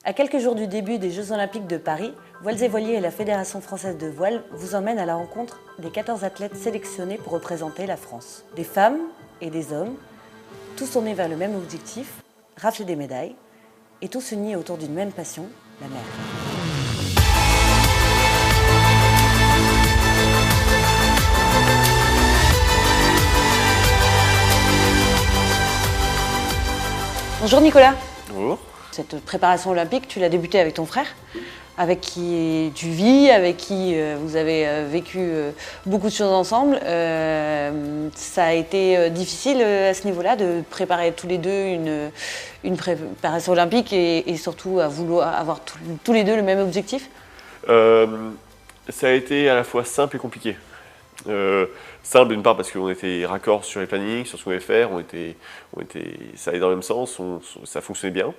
À quelques jours du début des Jeux Olympiques de Paris, Voiles et Voiliers et la Fédération française de voile vous emmènent à la rencontre des 14 athlètes sélectionnés pour représenter la France. Des femmes et des hommes, tous tournés vers le même objectif, rafler des médailles, et tous unis autour d'une même passion, la mer. Bonjour Nicolas. Bonjour. Cette préparation olympique, tu l'as débutée avec ton frère, avec qui tu vis, avec qui vous avez vécu beaucoup de choses ensemble. Ça a été difficile à ce niveau-là de préparer tous les deux une préparation olympique et surtout à vouloir avoir tous les deux le même objectif. Ça a été à la fois simple et compliqué. Simple d'une part parce qu'on était raccord sur les plannings, sur ce qu'on allait faire, ça allait dans le même sens, ça fonctionnait bien.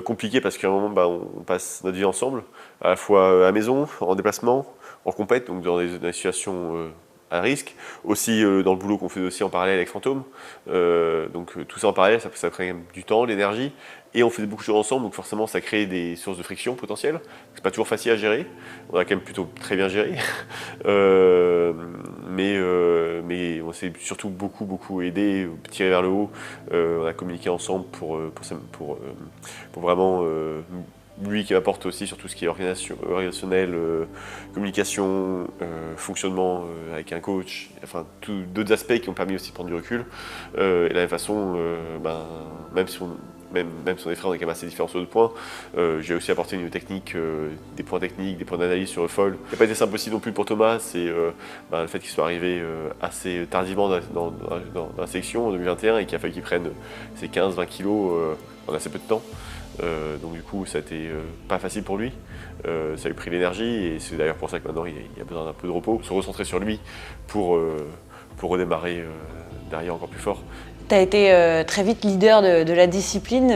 Compliqué parce qu'à un moment on passe notre vie ensemble, à la fois à la maison, en déplacement, en compète, donc dans des situations à risque, aussi dans le boulot qu'on fait aussi en parallèle avec Fantôme. Donc tout ça en parallèle, ça crée du temps, de l'énergie, et on fait beaucoup de choses ensemble, donc forcément ça crée des sources de friction potentielles. C'est pas toujours facile à gérer, on a quand même plutôt très bien géré. Mais on s'est surtout beaucoup aidé, tiré vers le haut. On a communiqué ensemble pour vraiment lui qui m'apporte aussi sur tout ce qui est organisationnel, communication, fonctionnement avec un coach, enfin d'autres aspects qui ont permis aussi de prendre du recul. Et de la même façon, même si on est frères, on est quand même assez différents sur d'autres points. J'ai aussi apporté une technique, des points techniques, des points d'analyse sur le foil. Il n'a pas été simple aussi non plus pour Thomas, c'est le fait qu'il soit arrivé assez tardivement dans la sélection en 2021 et qu'il a fallu qu'il prenne ses 15-20 kilos en assez peu de temps. Donc du coup ça a été pas facile pour lui, ça lui a pris l'énergie et c'est d'ailleurs pour ça que maintenant il a besoin d'un peu de repos, se recentrer sur lui pour redémarrer derrière encore plus fort. Tu as été très vite leader de la discipline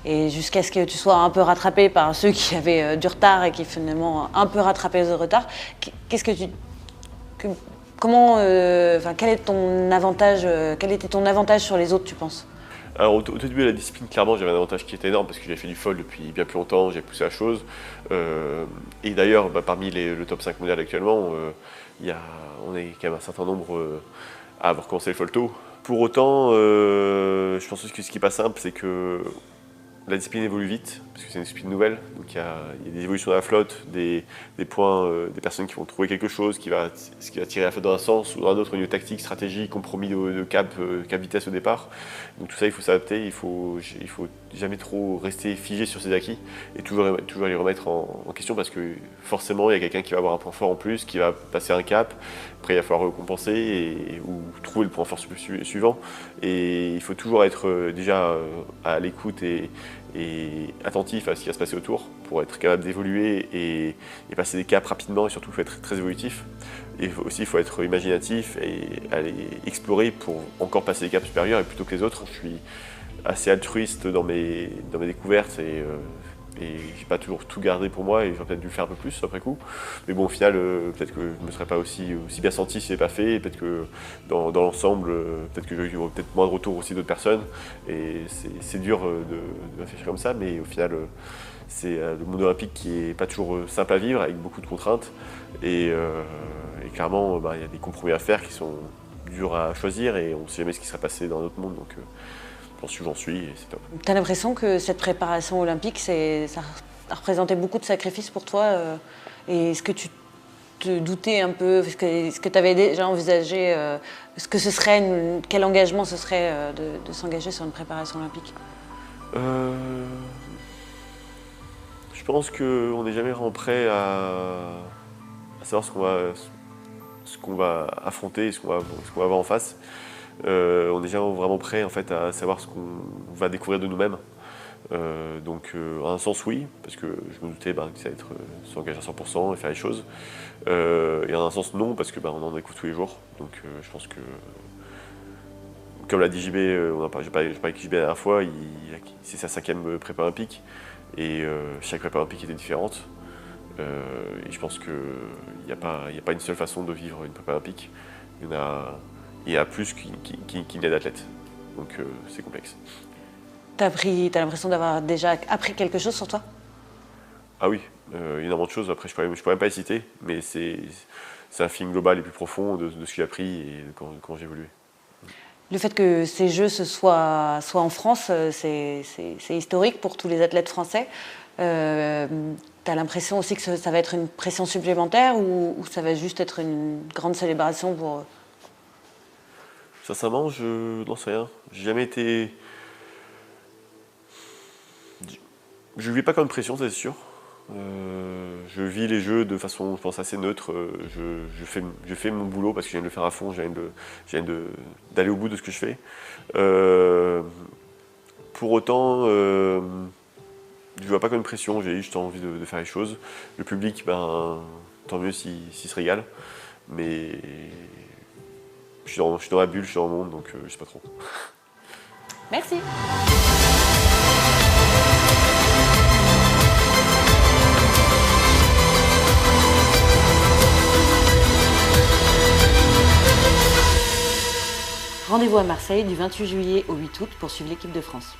et jusqu'à ce que tu sois un peu rattrapé par ceux qui avaient du retard et qui finalement un peu rattrapé ce retard. Qu'est-ce que quel était ton avantage sur les autres, tu penses? Alors au début de la discipline, clairement j'avais un avantage qui était énorme parce que j'avais fait du foil depuis bien plus longtemps, j'ai poussé la chose. Et d'ailleurs parmi le top 5 mondial actuellement, on est quand même un certain nombre à avoir commencé le foil tôt. Pour autant, je pense que ce qui n'est pas simple, c'est que la discipline évolue vite, parce que c'est une discipline nouvelle, donc il y a des évolutions dans la flotte, des points, des personnes qui vont trouver quelque chose qui va tirer la flotte dans un sens ou dans un autre au niveau tactique, stratégie, compromis de cap vitesse au départ. Donc tout ça, il faut s'adapter, il faut jamais trop rester figé sur ses acquis et toujours les remettre en question parce que forcément, il y a quelqu'un qui va avoir un point fort en plus, qui va passer un cap, après il va falloir recompenser ou trouver le point fort suivant. Et il faut toujours être déjà à l'écoute et attentif à ce qui va se passer autour pour être capable d'évoluer et passer des caps rapidement et surtout il faut être très évolutif. Et aussi il faut être imaginatif et aller explorer pour encore passer des caps supérieurs et plutôt que les autres. Je suis assez altruiste dans mes découvertes et j'ai pas toujours tout gardé pour moi et j'aurais peut-être dû le faire un peu plus après coup. Mais bon au final peut-être que je me serais pas aussi bien senti si je l'ai pas fait, peut-être que dans l'ensemble peut-être que j'aurais peut-être moins de retour aussi d'autres personnes et c'est dur de réfléchir comme ça mais au final c'est le monde olympique qui est pas toujours simple à vivre avec beaucoup de contraintes et clairement il y a des compromis à faire qui sont durs à choisir et on sait jamais ce qui serait passé dans notre monde donc j'en suis et c'est top. Tu as l'impression que cette préparation olympique, ça a représenté beaucoup de sacrifices pour toi et est-ce que tu te doutais un peu, est-ce que tu avais déjà envisagé quel engagement ce serait de s'engager sur une préparation olympique? Je pense qu'on n'est jamais vraiment prêt à savoir ce qu'on va affronter, ce qu'on va avoir en face. On est jamais vraiment prêt en fait, à savoir ce qu'on va découvrir de nous-mêmes. Donc en un sens oui, parce que je me doutais que ça allait être s'engager à 100% et faire les choses. Et en un sens non, parce que on en découvre tous les jours. Donc je pense que, comme l'a dit JB, j'ai parlé avec JB la dernière fois, c'est sa 5e prépa olympique. Et chaque prépa olympique était différente. Et je pense qu'il n'y a pas une seule façon de vivre une prépa olympique. Il y a plus qu'il n'y a d'athlètes. Donc c'est complexe. T'as l'impression d'avoir déjà appris quelque chose sur toi? Ah oui, énormément de choses. Après, je pourrais même pas les citer, mais c'est un film global et plus profond de ce que j'ai appris et quand j'ai évolué. Le fait que ces Jeux soient en France, c'est historique pour tous les athlètes français. T'as l'impression aussi que ça va être une pression supplémentaire ou ça va juste être une grande célébration pour eux? Sincèrement, je n'en sais rien. J'ai jamais été. Je ne vis pas comme une pression, ça c'est sûr. Je vis les jeux de façon, je pense, assez neutre. Je fais mon boulot parce que je viens de le faire à fond, je viens d'aller au bout de ce que je fais. Pour autant, je ne vois pas comme une pression, j'ai juste envie de faire les choses. Le public, ben, tant mieux s'il se régale. Mais je suis dans la bulle, je suis dans le monde, donc je sais pas trop. Merci. Rendez-vous à Marseille du 28 juillet au 8 août pour suivre l'équipe de France.